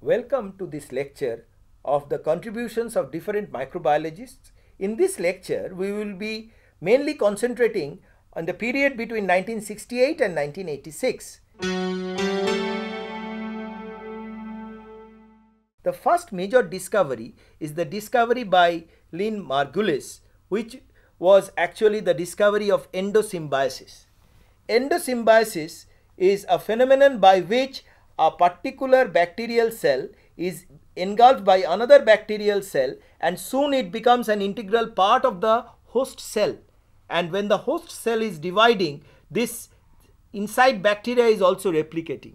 Welcome to this lecture of the contributions of different microbiologists. In this lecture, we will be mainly concentrating on the period between 1968 and 1986. The first major discovery is the discovery by Lynn Margulis, which was actually the discovery of endosymbiosis. Endosymbiosis is a phenomenon by which a particular bacterial cell is engulfed by another bacterial cell, and soon it becomes an integral part of the host cell. And when the host cell is dividing, this inside bacteria is also replicating.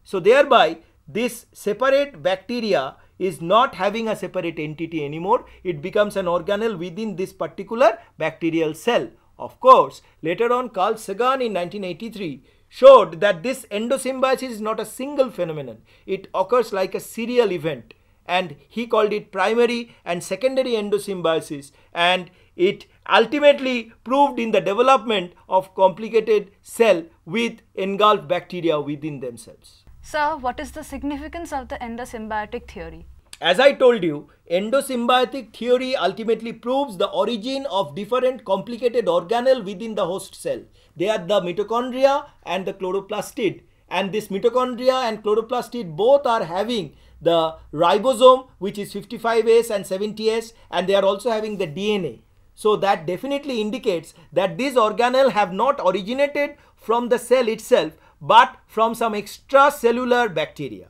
So thereby this separate bacteria is not having a separate entity anymore. It becomes an organelle within this particular bacterial cell. Of course, later on Carl Sagan in 1983 showed that this endosymbiosis is not a single phenomenon. It occurs like a serial event, and he called it primary and secondary endosymbiosis, and it ultimately proved in the development of complicated cell with engulfed bacteria within themselves. Sir, what is the significance of the endosymbiotic theory? As I told you, endosymbiotic theory ultimately proves the origin of different complicated organelle within the host cell. They are the mitochondria and the chloroplastid. And this mitochondria and chloroplastid both are having the ribosome, which is 55S and 70S, and they are also having the DNA. So that definitely indicates that these organelle have not originated from the cell itself, but from some extracellular bacteria.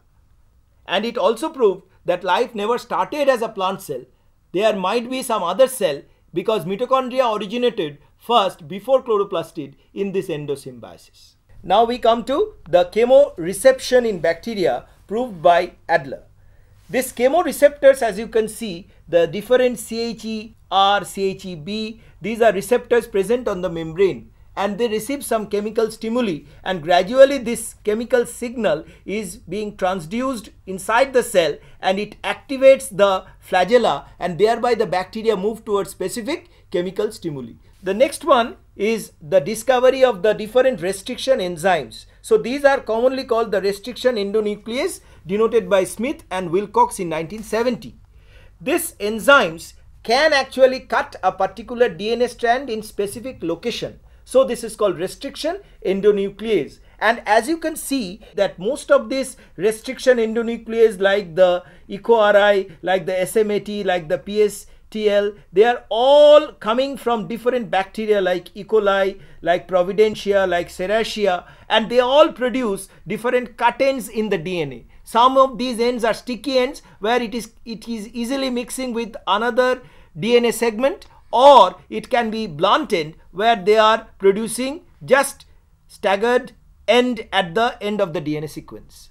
And it also proved that life never started as a plant cell. There might be some other cell, because mitochondria originated first before chloroplastid in this endosymbiosis. Now we come to the chemoreception in bacteria proved by Adler. These chemoreceptors, as you can see, the different CHER, CHEB, these are receptors present on the membrane, and they receive some chemical stimuli, and gradually this chemical signal is being transduced inside the cell, and it activates the flagella, and thereby the bacteria move towards specific chemical stimuli. The next one is the discovery of the different restriction enzymes. So these are commonly called the restriction endonuclease, denoted by Smith and Wilcox in 1970. These enzymes can actually cut a particular DNA strand in specific location. So this is called restriction endonuclease. And as you can see that most of these restriction endonuclease, like the EcoRI, like the SMAT, like the PSTL, they are all coming from different bacteria like E. coli, like Providentia, like Serratia, and they all produce different cut ends in the DNA. Some of these ends are sticky ends where it is easily mixing with another DNA segment, or it can be blunt end where they are producing just staggered end at the end of the DNA sequence.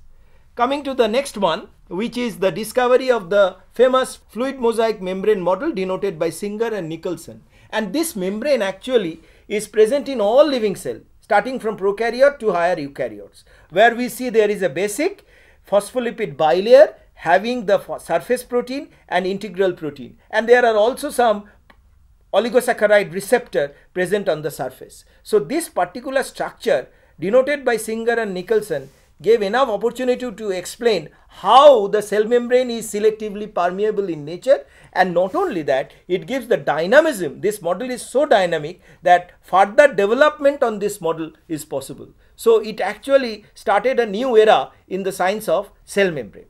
Coming to the next one, which is the discovery of the famous fluid mosaic membrane model denoted by Singer and Nicholson. And this membrane actually is present in all living cells, starting from prokaryote to higher eukaryotes, where we see there is a basic phospholipid bilayer having the surface protein and integral protein, and there are also some oligosaccharide receptor present on the surface. So this particular structure denoted by Singer and Nicholson gave enough opportunity to explain how the cell membrane is selectively permeable in nature, and not only that, it gives the dynamism. This model is so dynamic that further development on this model is possible. So it actually started a new era in the science of cell membrane.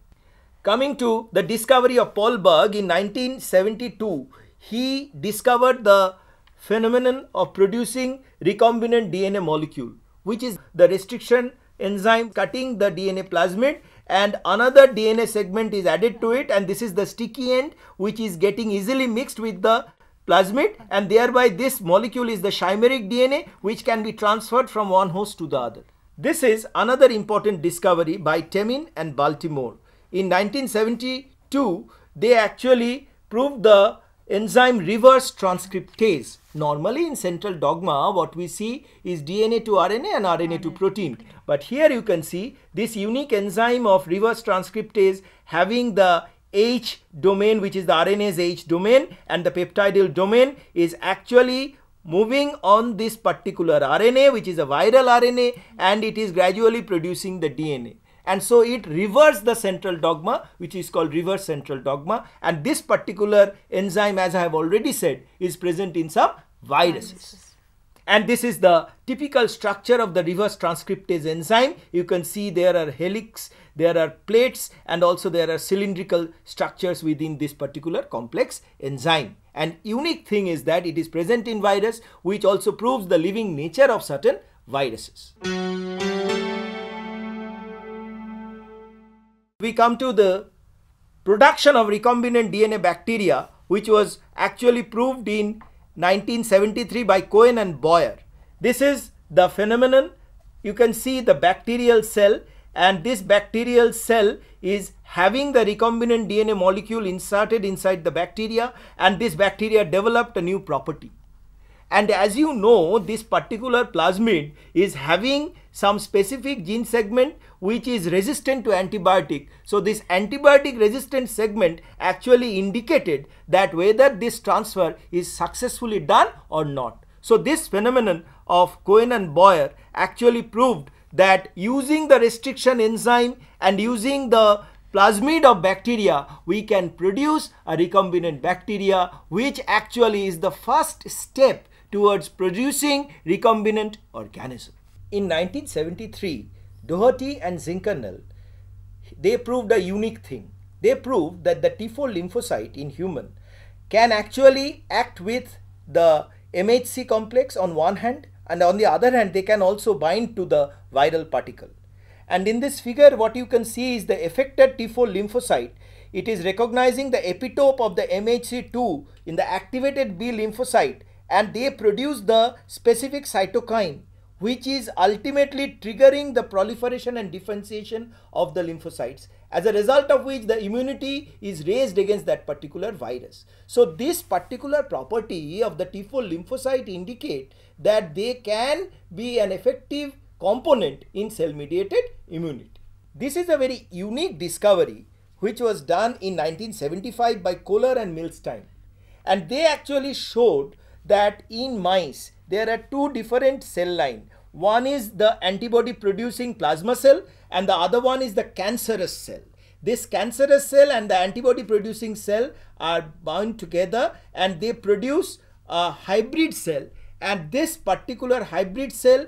Coming to the discovery of Paul Berg in 1972, he discovered the phenomenon of producing recombinant DNA molecule, which is the restriction enzyme cutting the DNA plasmid, and another DNA segment is added to it, and this is the sticky end which is getting easily mixed with the plasmid, and thereby this molecule is the chimeric DNA which can be transferred from one host to the other. This is another important discovery by Temin and Baltimore. In 1972, they actually proved the enzyme reverse transcriptase. Normally in central dogma, what we see is DNA to RNA and RNA to protein. But here you can see this unique enzyme of reverse transcriptase having the H domain, which is the RNA's H domain, and the peptidyl domain is actually moving on this particular RNA, which is a viral RNA, and it is gradually producing the DNA. and so it reversed the central dogma, which is called reverse central dogma, and this particular enzyme, as I have already said, is present in some viruses. And this is the typical structure of the reverse transcriptase enzyme. You can see there are helix, there are plates, and also there are cylindrical structures within this particular complex enzyme. And unique thing is that it is present in virus, which also proves the living nature of certain viruses. We come to the production of recombinant DNA bacteria, which was actually proved in 1973 by Cohen and Boyer. This is the phenomenon. You can see the bacterial cell, and this bacterial cell is having the recombinant DNA molecule inserted inside the bacteria, and this bacteria developed a new property. And as you know, this particular plasmid is having some specific gene segment which is resistant to antibiotic. So this antibiotic resistant segment actually indicated that whether this transfer is successfully done or not. So this phenomenon of Cohen and Boyer actually proved that using the restriction enzyme and using the plasmid of bacteria, we can produce a recombinant bacteria, which actually is the first step towards producing recombinant organism. In 1973, Doherty and Zinckernel, they proved a unique thing. They proved that the T4 lymphocyte in human can actually act with the MHC complex on one hand, and on the other hand they can also bind to the viral particle. And in this figure what you can see is the affected T4 lymphocyte. It is recognizing the epitope of the MHC2 in the activated B lymphocyte, and they produce the specific cytokine which is ultimately triggering the proliferation and differentiation of the lymphocytes, as a result of which the immunity is raised against that particular virus. So this particular property of the T4 lymphocyte indicate that they can be an effective component in cell-mediated immunity. This is a very unique discovery which was done in 1975 by Kohler and Milstein, and they actually showed that in mice there are two different cell lines. One is the antibody producing plasma cell and the other one is the cancerous cell. This cancerous cell and the antibody producing cell are bound together and they produce a hybrid cell, and this particular hybrid cell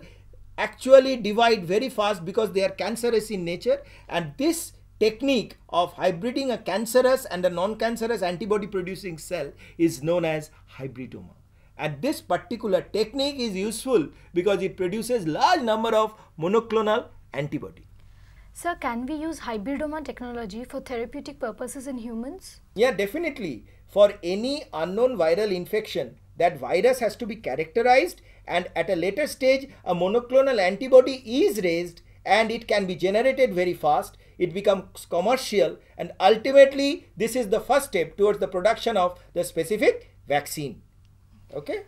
actually divide very fast because they are cancerous in nature, and this technique of hybriding a cancerous and a non-cancerous antibody producing cell is known as hybridoma. And this particular technique is useful because it produces large number of monoclonal antibody. Sir, can we use hybridoma technology for therapeutic purposes in humans? Yeah, definitely. For any unknown viral infection, that virus has to be characterized, and at a later stage a monoclonal antibody is raised and it can be generated very fast. It becomes commercial, and ultimately this is the first step towards the production of the specific vaccine. Okay,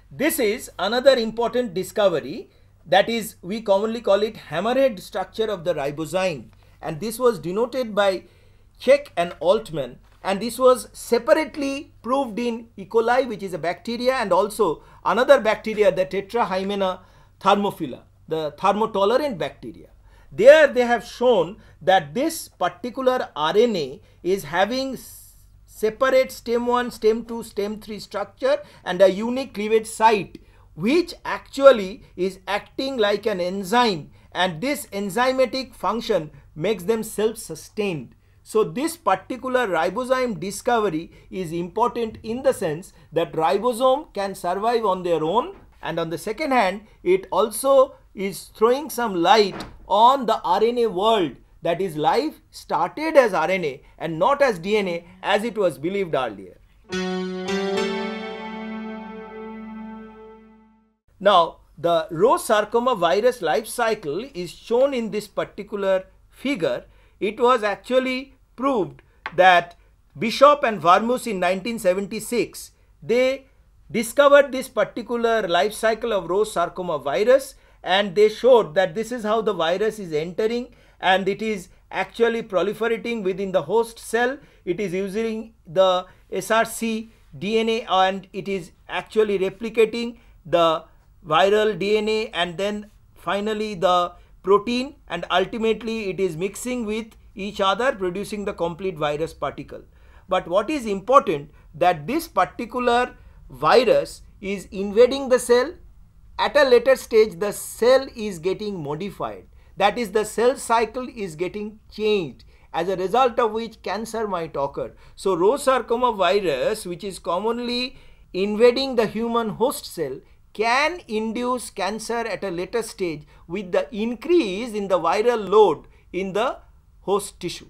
this is another important discovery, that is, we commonly call it hammerhead structure of the ribozyme, and this was denoted by Check and Altman, and this was separately proved in E. coli, which is a bacteria, and also another bacteria, the Tetrahymena thermophila, the thermotolerant bacteria. There they have shown that this particular RNA is having separate stem 1, stem 2, stem 3 structure and a unique cleavage site, which actually is acting like an enzyme, and this enzymatic function makes them self-sustained. So this particular ribozyme discovery is important in the sense that ribosome can survive on their own, and on the second hand it also is throwing some light on the RNA world, that is, life started as RNA and not as DNA as it was believed earlier. Now, the Rose sarcoma virus life cycle is shown in this particular figure. It was actually proved that Bishop and Vermus in 1976, they discovered this particular life cycle of Rose sarcoma virus, and they showed that this is how the virus is entering, and it is actually proliferating within the host cell. It is using the SRC DNA and it is actually replicating the viral DNA, and then finally the protein, and ultimately it is mixing with each other, producing the complete virus particle. But what is important, that this particular virus is invading the cell. At a later stage, the cell is getting modified. That is, the cell cycle is getting changed, as a result of which cancer might occur. So Rho sarcoma virus, which is commonly invading the human host cell, can induce cancer at a later stage with the increase in the viral load in the host tissue.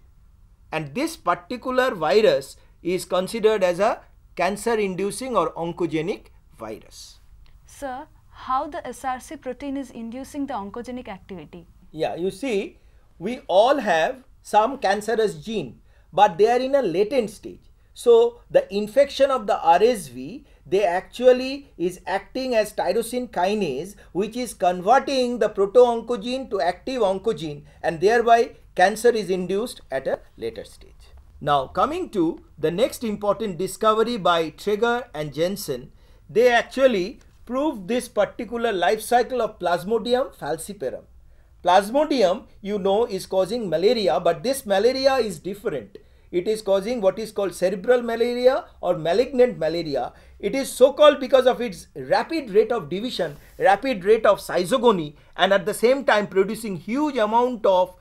And this particular virus is considered as a cancer inducing or oncogenic virus. Sir, how the SRC protein is inducing the oncogenic activity? Yeah, you see, we all have some cancerous gene, but they are in a latent stage. So the infection of the RSV, they actually is acting as tyrosine kinase, which is converting the proto-oncogene to active oncogene, and thereby cancer is induced at a later stage. Now coming to the next important discovery by Traeger and Jensen, they actually proved this particular life cycle of Plasmodium falciparum. Plasmodium, you know, is causing malaria, but this malaria is different. It is causing what is called cerebral malaria or malignant malaria. It is so called because of its rapid rate of division, rapid rate of schizogony, and at the same time producing huge amount of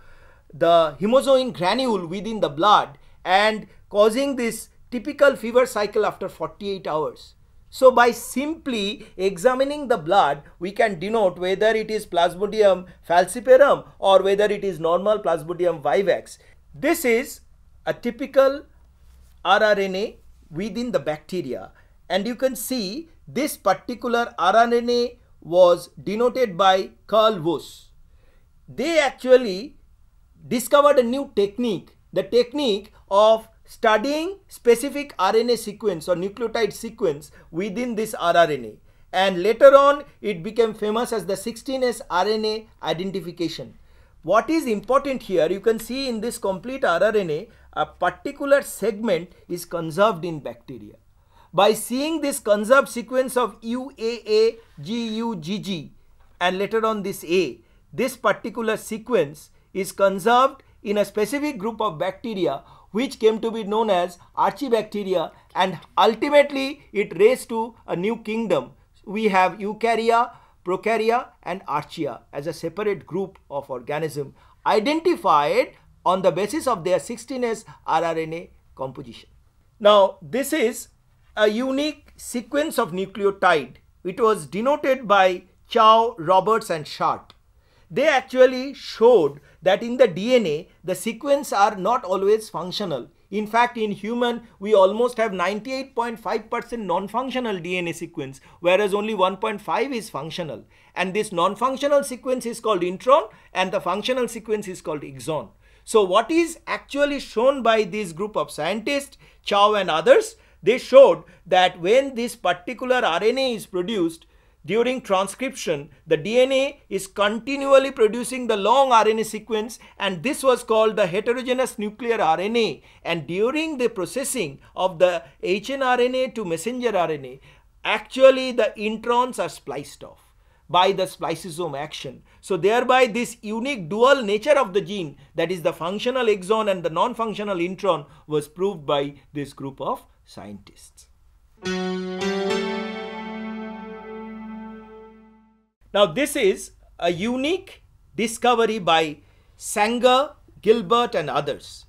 the hemozoin granule within the blood and causing this typical fever cycle after 48 hours. So by simply examining the blood, we can denote whether it is Plasmodium falciparum or whether it is normal Plasmodium vivax. This is a typical rRNA within the bacteria, and you can see this particular rRNA was denoted by Carl Woese. They actually discovered a new technique, the technique of studying specific RNA sequence or nucleotide sequence within this rRNA, and later on it became famous as the 16S RNA identification. What is important here, you can see in this complete rRNA, a particular segment is conserved in bacteria. By seeing this conserved sequence of UAA, GUGG, and later on this A, this particular sequence is conserved in a specific group of bacteria which came to be known as Archibacteria, and ultimately it raised to a new kingdom. We have Eukarya, Prokarya and Archaea as a separate group of organism identified on the basis of their 16S rRNA composition. Now this is a unique sequence of nucleotide. It was denoted by Chow, Roberts and Sharp. They actually showed that in the DNA, the sequences are not always functional. In fact, in human, we almost have 98.5% non-functional DNA sequence, whereas only 1.5 is functional. And this non-functional sequence is called intron and the functional sequence is called exon. So what is actually shown by this group of scientists, Chow and others, they showed that when this particular RNA is produced, during transcription, the DNA is continually producing the long RNA sequence, and this was called the heterogeneous nuclear RNA. And during the processing of the hnRNA to messenger RNA, actually the introns are spliced off by the spliceosome action. So thereby this unique dual nature of the gene, that is the functional exon and the non-functional intron, was proved by this group of scientists. Now this is a unique discovery by Sanger, Gilbert and others.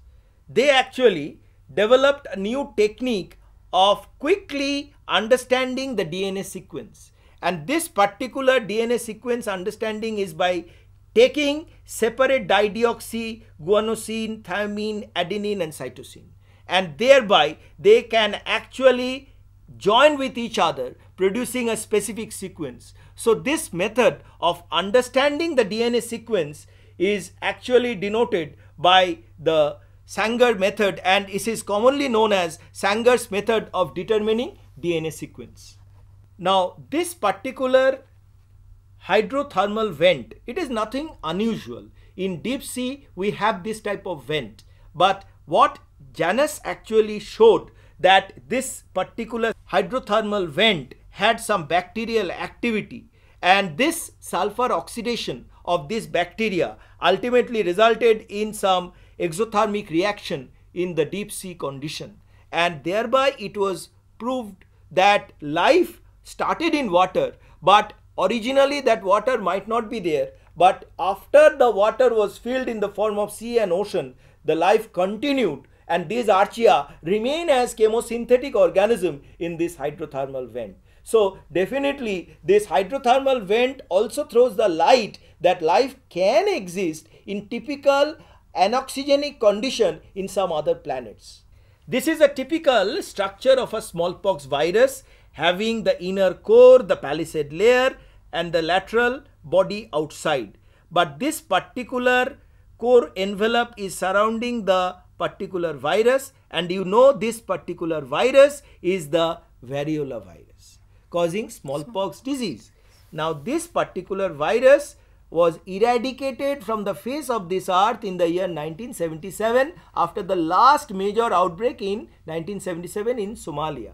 They actually developed a new technique of quickly understanding the DNA sequence. And this particular DNA sequence understanding is by taking separate dideoxy, guanosine, thymine, adenine and cytosine. And thereby they can actually join with each other, producing a specific sequence. So this method of understanding the DNA sequence is actually denoted by the Sanger method, and it is commonly known as Sanger's method of determining DNA sequence. Now this particular hydrothermal vent, it is nothing unusual. In deep sea we have this type of vent, but what Janus actually showed that this particular hydrothermal vent had some bacterial activity, And this sulfur oxidation of this bacteria ultimately resulted in some exothermic reaction in the deep sea condition, and thereby it was proved that life started in water, but originally that water might not be there, but after the water was filled in the form of sea and ocean, the life continued, and these archaea remain as chemosynthetic organism in this hydrothermal vent. So definitely this hydrothermal vent also throws the light that life can exist in typical anoxygenic condition in some other planets. This is a typical structure of a smallpox virus, having the inner core, the palisade layer, and the lateral body outside. But this particular core envelope is surrounding the particular virus, and you know this particular virus is the variola virus, causing smallpox disease. Now this particular virus was eradicated from the face of this earth in the year 1977 after the last major outbreak in 1977 in Somalia.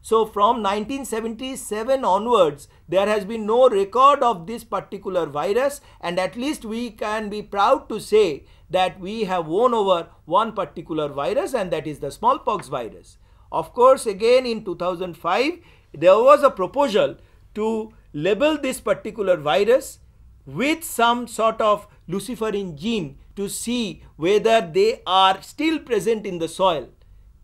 So from 1977 onwards, there has been no record of this particular virus, and at least we can be proud to say that we have won over one particular virus, and that is the smallpox virus. Of course, again in 2005, there was a proposal to label this particular virus with some sort of luciferin gene to see whether they are still present in the soil.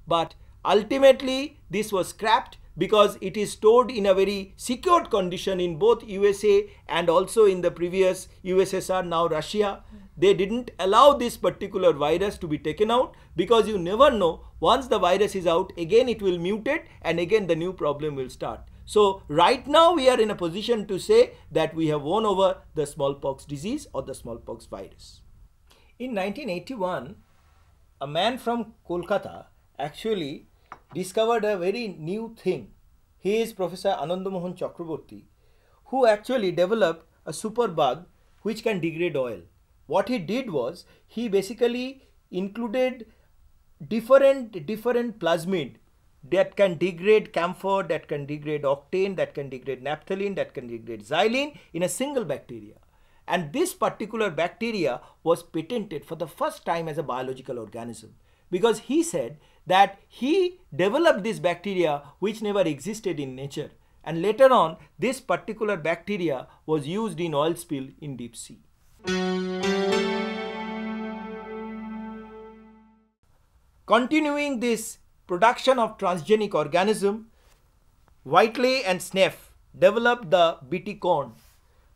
But ultimately this was scrapped because it is stored in a very secured condition in both USA and also in the previous USSR, now Russia. They didn't allow this particular virus to be taken out because you never know, once the virus is out, again it will mutate and again the new problem will start. So right now we are in a position to say that we have won over the smallpox disease or the smallpox virus. In 1981, a man from Kolkata actually discovered a very new thing. He is Professor Ananda Mohan Chakraborty, who actually developed a superbug which can degrade oil. What he did was, he basically included different plasmid that can degrade camphor, that can degrade octane, that can degrade naphthalene, that can degrade xylene in a single bacteria. And this particular bacteria was patented for the first time as a biological organism, because he said that he developed this bacteria which never existed in nature, and later on this particular bacteria was used in oil spill in deep sea. Continuing this production of transgenic organism, Whiteley and Sneff developed the Bt corn.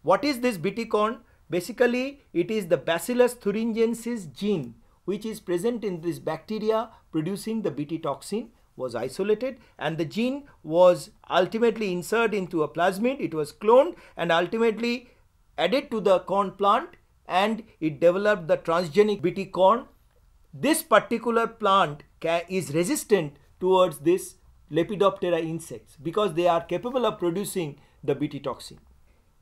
What is this Bt corn? Basically, it is the Bacillus thuringiensis gene which is present in this bacteria producing the Bt toxin was isolated, and the gene was ultimately inserted into a plasmid. It was cloned and ultimately added to the corn plant, and it developed the transgenic Bt corn. This particular plant is resistant towards this Lepidoptera insects because they are capable of producing the Bt toxin.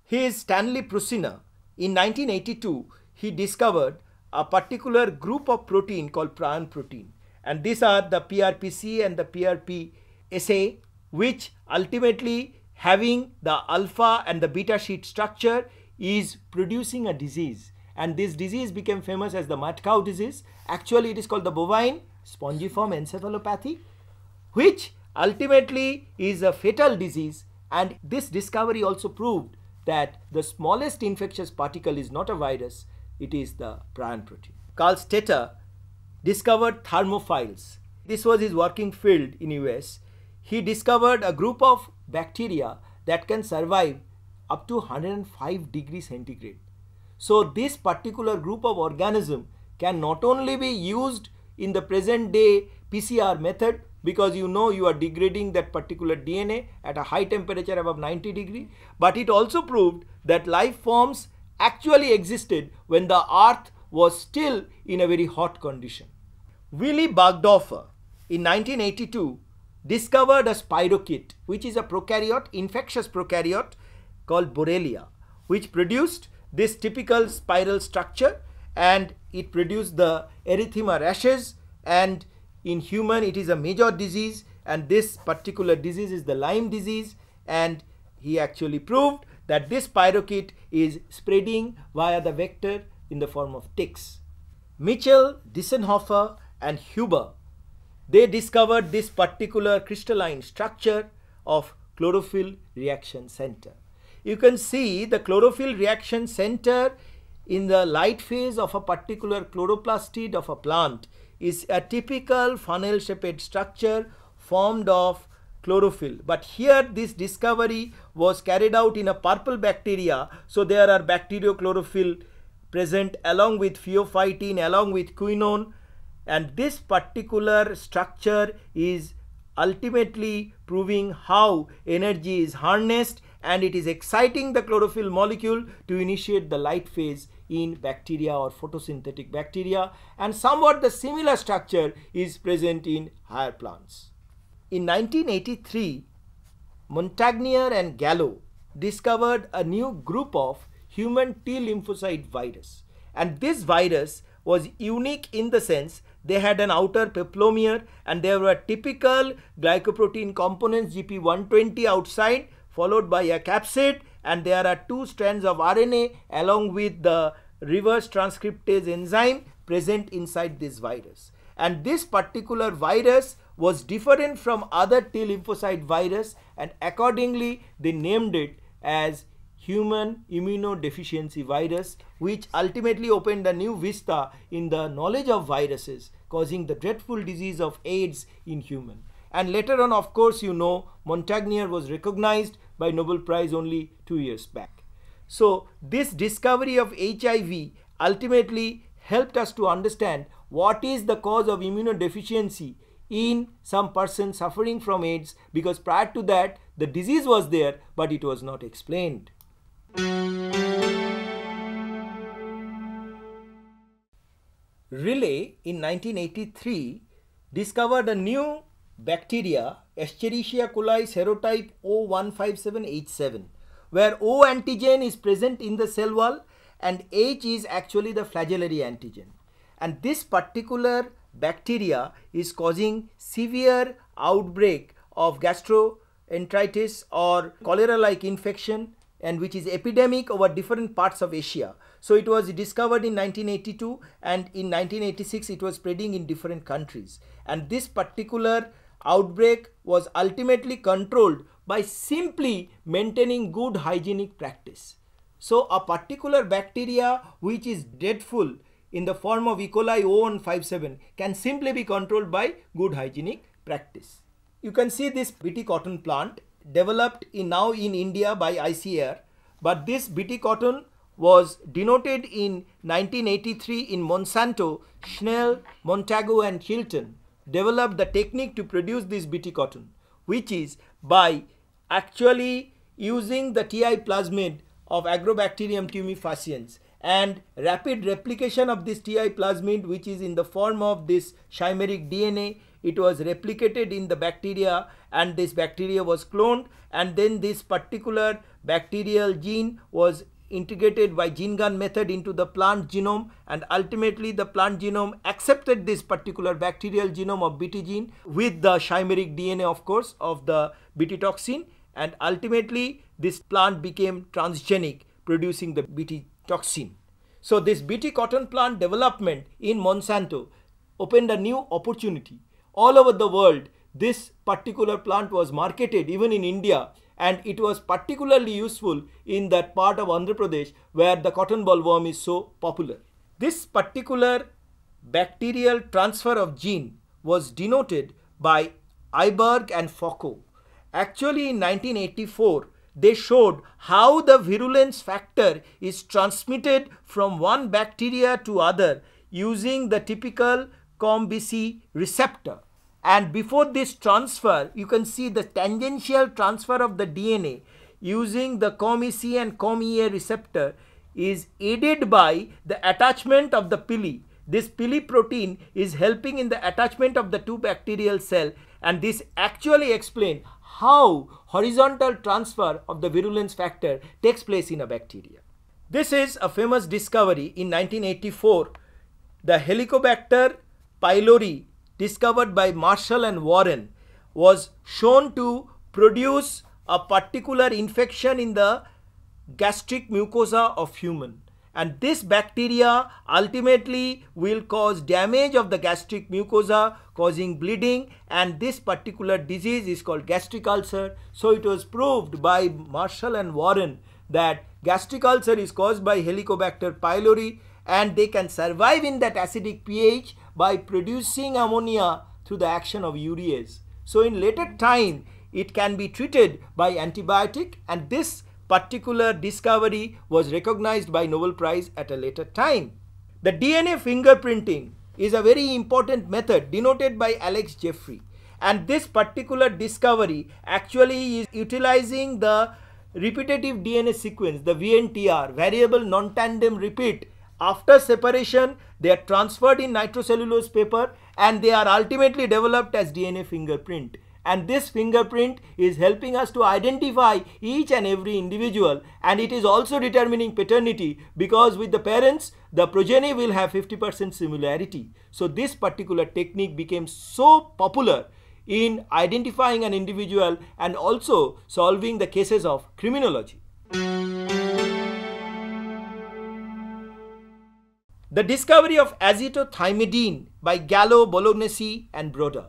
He is Stanley Prusiner. In 1982, he discovered a particular group of protein called prion protein, and these are the PRPC and the PRPSA, which ultimately, having the alpha and the beta sheet structure, is producing a disease, and this disease became famous as the mad cow disease. Actually, it is called the bovine spongiform encephalopathy, which ultimately is a fatal disease, and this discovery also proved that the smallest infectious particle is not a virus, it is the prion protein. Carl Stetter discovered thermophiles. This was his working field in US. He discovered a group of bacteria that can survive up to 105 degrees centigrade. So this particular group of organism can not only be used in the present day PCR method, because you know you are degrading that particular DNA at a high temperature above 90 degrees, but it also proved that life forms actually existed when the earth was still in a very hot condition. Willy Burgdorfer in 1982 discovered a spirochete, which is a prokaryote, infectious prokaryote called Borrelia, which produced this typical spiral structure, and it produced the erythema rashes, and in human it is a major disease, and this particular disease is the Lyme disease, and he actually proved that this spirochete is spreading via the vector in the form of ticks. Mitchell, Disenhofer and Huber, they discovered this particular crystalline structure of chlorophyll reaction center. You can see the chlorophyll reaction center in the light phase of a particular chloroplastid of a plant is a typical funnel shaped structure formed of chlorophyll. But here this discovery was carried out in a purple bacteria, so there are bacteriochlorophyll present along with pheophytin, along with quinone, and this particular structure is ultimately proving how energy is harnessed, and it is exciting the chlorophyll molecule to initiate the light phase in bacteria or photosynthetic bacteria, and somewhat the similar structure is present in higher plants. In 1983, Montagnier and Gallo discovered a new group of human T lymphocyte virus, and this virus was unique in the sense they had an outer peplomere and there were typical glycoprotein components GP120 outside, followed by a capsid, and there are two strands of RNA along with the reverse transcriptase enzyme present inside this virus. And this particular virus was different from other T lymphocyte virus, and accordingly they named it as human immunodeficiency virus, which ultimately opened a new vista in the knowledge of viruses, causing the dreadful disease of AIDS in human. And later on, of course, you know, Montagnier was recognized by Nobel Prize only 2 years back. So this discovery of HIV ultimately helped us to understand what is the cause of immunodeficiency in some person suffering from AIDS, because prior to that the disease was there but it was not explained. Riley in 1983 discovered a new bacteria, Escherichia coli serotype O157H7, where O antigen is present in the cell wall and H is actually the flagellary antigen. And this particular bacteria is causing severe outbreak of gastroenteritis or cholera-like infection, and which is epidemic over different parts of Asia. So it was discovered in 1982, and in 1986 it was spreading in different countries. And this particular outbreak was ultimately controlled by simply maintaining good hygienic practice. So a particular bacteria which is dreadful in the form of E. coli O157 can simply be controlled by good hygienic practice. You can see this BT cotton plant developed now in India by ICAR, but this BT cotton was denoted in 1983 in Monsanto. Schnell, Montagu and Hilton developed the technique to produce this BT cotton, which is by actually using the TI plasmid of Agrobacterium tumefaciens and rapid replication of this TI plasmid, which is in the form of this chimeric DNA. It was replicated in the bacteria and this bacteria was cloned, and then this particular bacterial gene was integrated by gene gun method into the plant genome, and ultimately the plant genome accepted this particular bacterial genome of BT gene with the chimeric DNA, of course, of the BT toxin, and ultimately this plant became transgenic, producing the BT toxin. So this BT cotton plant development in Monsanto opened a new opportunity. All over the world this particular plant was marketed, even in India, and it was particularly useful in that part of Andhra Pradesh where the cotton bollworm is so popular. This particular bacterial transfer of gene was denoted by Iberg and Foucault. Actually in 1984 they showed how the virulence factor is transmitted from one bacteria to other using the typical COMBC receptor. And before this transfer, you can see the tangential transfer of the DNA using the COMEC and COMEA receptor is aided by the attachment of the pili. This pili protein is helping in the attachment of the two bacterial cells, and this actually explains how horizontal transfer of the virulence factor takes place in a bacteria. This is a famous discovery in 1984. The Helicobacter pylori, discovered by Marshall and Warren, was shown to produce a particular infection in the gastric mucosa of human. And this bacteria ultimately will cause damage of the gastric mucosa, causing bleeding, and this particular disease is called gastric ulcer. So it was proved by Marshall and Warren that gastric ulcer is caused by Helicobacter pylori, and they can survive in that acidic pH by producing ammonia through the action of urease. So in later time it can be treated by antibiotic, and this particular discovery was recognized by Nobel Prize at a later time. The DNA fingerprinting is a very important method denoted by Alex Jeffrey, and this particular discovery actually is utilizing the repetitive DNA sequence, the VNTR, variable non-tandem repeat. After separation, they are transferred in nitrocellulose paper and they are ultimately developed as DNA fingerprint. And this fingerprint is helping us to identify each and every individual, and it is also determining paternity, because with the parents the progeny will have 50% similarity. So this particular technique became so popular in identifying an individual and also solving the cases of criminology. The discovery of azithromycin by Gallo, Bolognesi and Broda.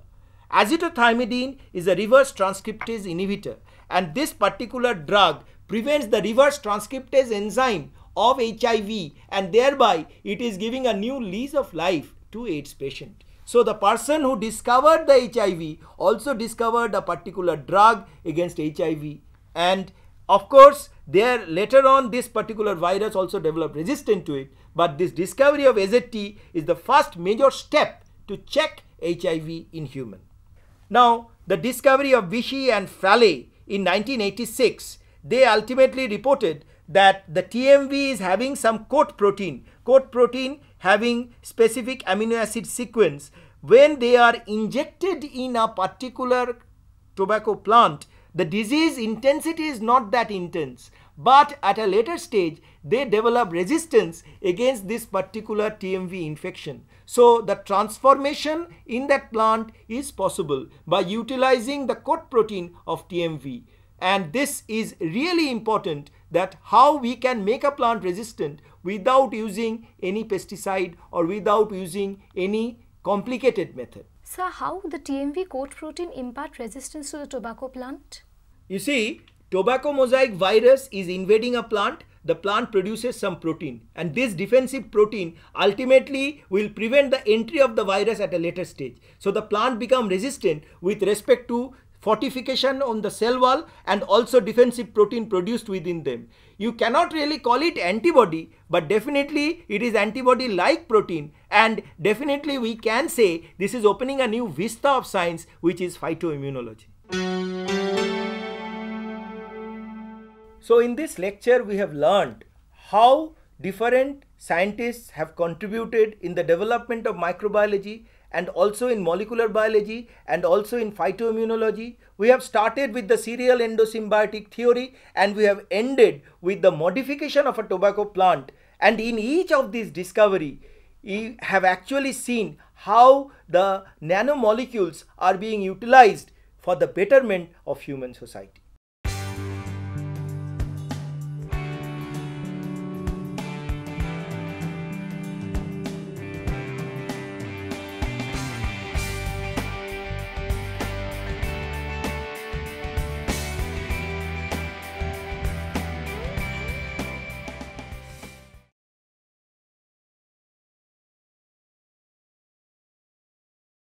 Azithromycin is a reverse transcriptase inhibitor, and this particular drug prevents the reverse transcriptase enzyme of HIV, and thereby it is giving a new lease of life to AIDS patient. So the person who discovered the HIV also discovered a particular drug against HIV, and of course there later on this particular virus also developed resistance to it, but this discovery of AZT is the first major step to check HIV in human. Now, the discovery of Vichy and Fraley in 1986, they ultimately reported that the TMV is having some coat protein having specific amino acid sequence. When they are injected in a particular tobacco plant, the disease intensity is not that intense, but at a later stage they develop resistance against this particular TMV infection. So the transformation in that plant is possible by utilizing the coat protein of TMV, and this is really important, that how we can make a plant resistant without using any pesticide or without using any complicated method. Sir, how the TMV coat protein impart resistance to the tobacco plant? You see, tobacco mosaic virus is invading a plant. The plant produces some protein, and this defensive protein ultimately will prevent the entry of the virus at a later stage. So the plant becomes resistant with respect to fortification on the cell wall and also defensive protein produced within them. You cannot really call it antibody, but definitely it is antibody like protein, and definitely we can say this is opening a new vista of science, which is phytoimmunology. So in this lecture we have learned how different scientists have contributed in the development of microbiology and also in molecular biology and also in phytoimmunology. We have started with the serial endosymbiotic theory and we have ended with the modification of a tobacco plant, and in each of these discovery we have actually seen how the nanomolecules are being utilized for the betterment of human society.